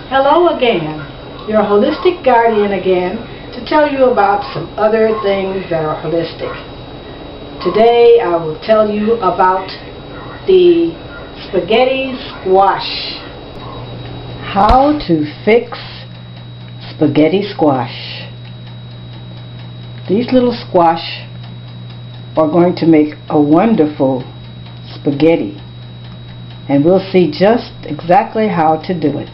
Hello again, your holistic guardian again, to tell you about some other things that are holistic. Today I will tell you about the spaghetti squash. How to fix spaghetti squash. These little squash are going to make a wonderful spaghetti, and we'll see just exactly how to do it.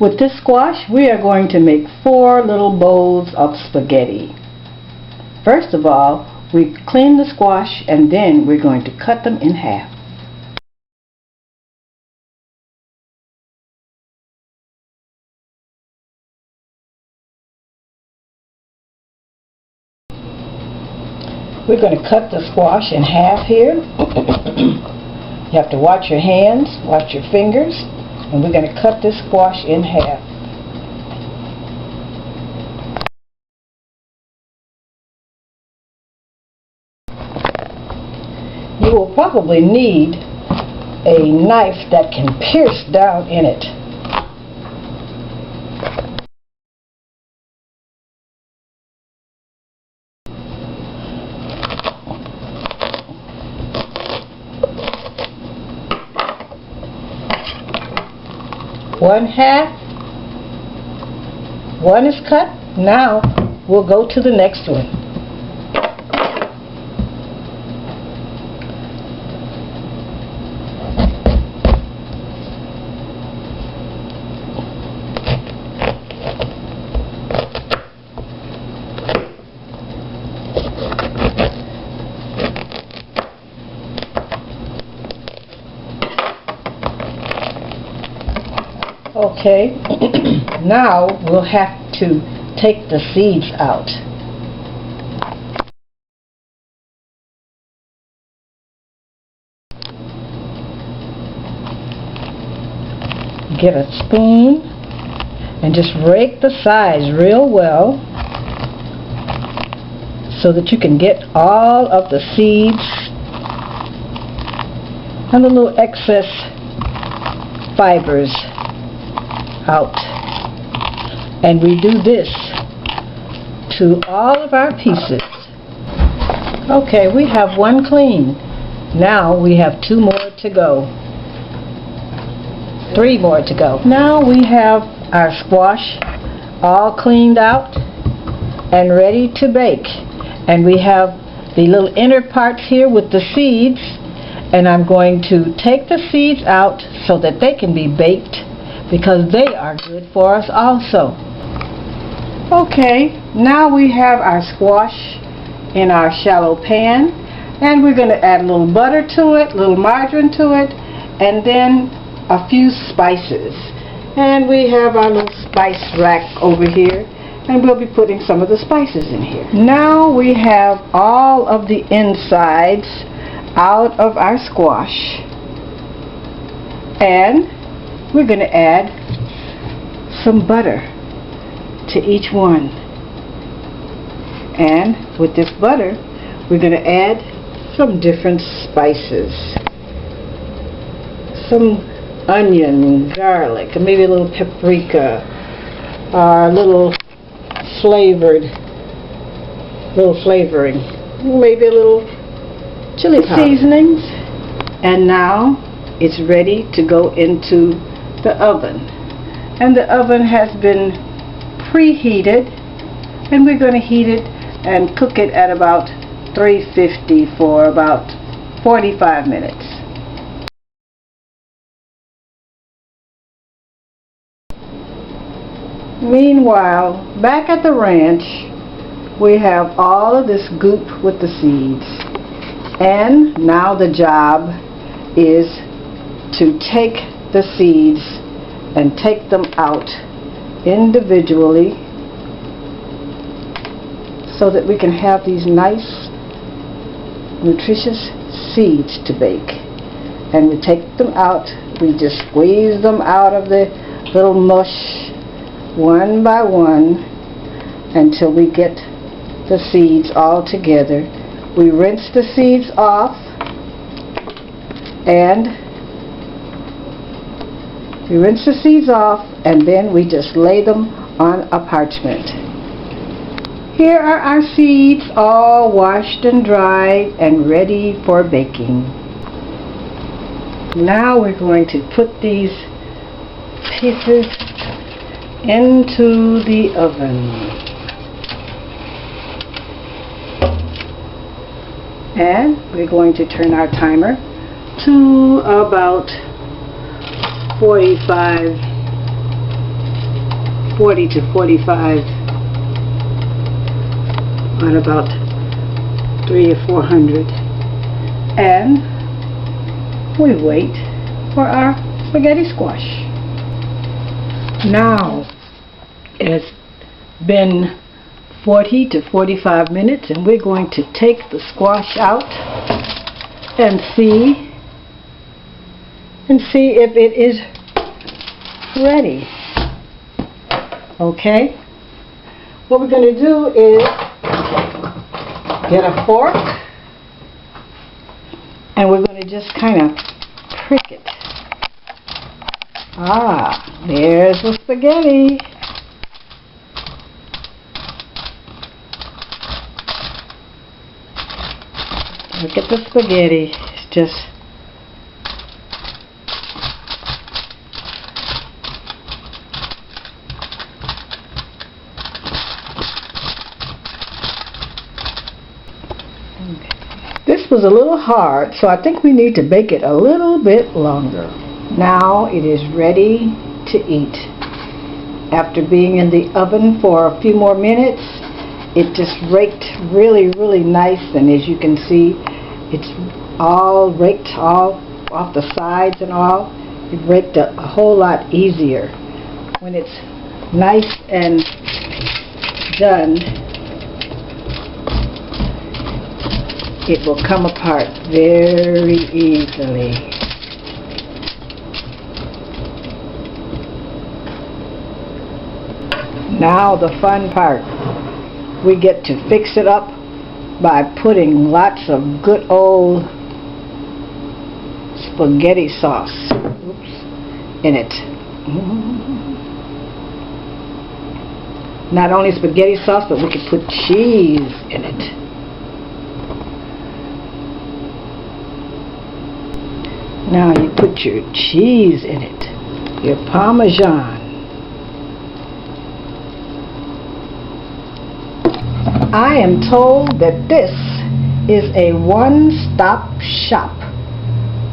With this squash, we are going to make 4 little bowls of spaghetti. First of all, we clean the squash and then we're going to cut them in half. We're going to cut the squash in half here. You have to watch your hands, watch your fingers, and we're going to cut this squash in half. You will probably need a knife that can pierce down in it. One half, one is cut. Now we'll go to the next one. Okay, now we'll have to take the seeds out. Get a spoon and just rake the sides real well so that you can get all of the seeds and the little excess fibers out. And we do this to all of our pieces. Okay, we have one clean. Now we have 2 more to go. 3 more to go. Now we have our squash all cleaned out and ready to bake. And we have the little inner parts here with the seeds, and I'm going to take the seeds out so that they can be baked, because they are good for us also. Okay, now we have our squash in our shallow pan, and we're going to add a little butter to it, a little margarine to it, and then a few spices. And we have our little spice rack over here, and we'll be putting some of the spices in here. Now we have all of the insides out of our squash, and we're going to add some butter to each one. And with this butter, we're going to add some different spices. Some onion, garlic, and maybe a little paprika, or a little flavoring, maybe a little chili powder. Seasonings. And now it's ready to go into the oven, and the oven has been preheated, and we're going to heat it and cook it at about 350 for about 45 minutes. Meanwhile, back at the ranch, we have all of this goop with the seeds, and now the job is to take the seeds and take them out individually so that we can have these nice nutritious seeds to bake. And we take them out, we just squeeze them out of the little mush one by one, until we get the seeds all together. We rinse the seeds off, and then we just lay them on a parchment. Here are our seeds, all washed and dried and ready for baking. Now we're going to put these pieces into the oven. And we're going to turn our timer to about 40 to 45 on about 300 or 400, and we wait for our spaghetti squash. Now it's been 40 to 45 minutes, and we're going to take the squash out and see if it is ready. Okay, what we're going to do is get a fork, and we're going to just kind of prick it. Ah, there's the spaghetti. Look at the spaghetti. It's just this was a little hard, so I think we need to bake it a little bit longer. Now it is ready to eat. After being in the oven for a few more minutes, it just raked really, really nice, and as you can see, it's all raked all off the sides and all. It raked a whole lot easier. When it's nice and done, it will come apart very easily. Now the fun part. We get to fix it up by putting lots of good old spaghetti sauce in it. Not only spaghetti sauce, but we could put cheese in it. Now you put your cheese in it, your Parmesan. I am told that this is a one-stop shop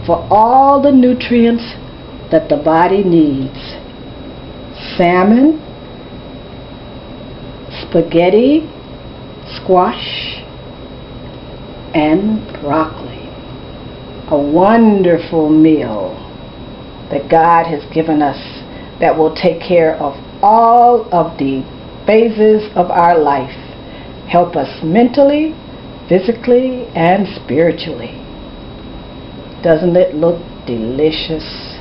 for all the nutrients that the body needs. Salmon, spaghetti, squash, and broccoli. A wonderful meal that God has given us that will take care of all of the phases of our life. Help us mentally, physically, and spiritually. Doesn't it look delicious?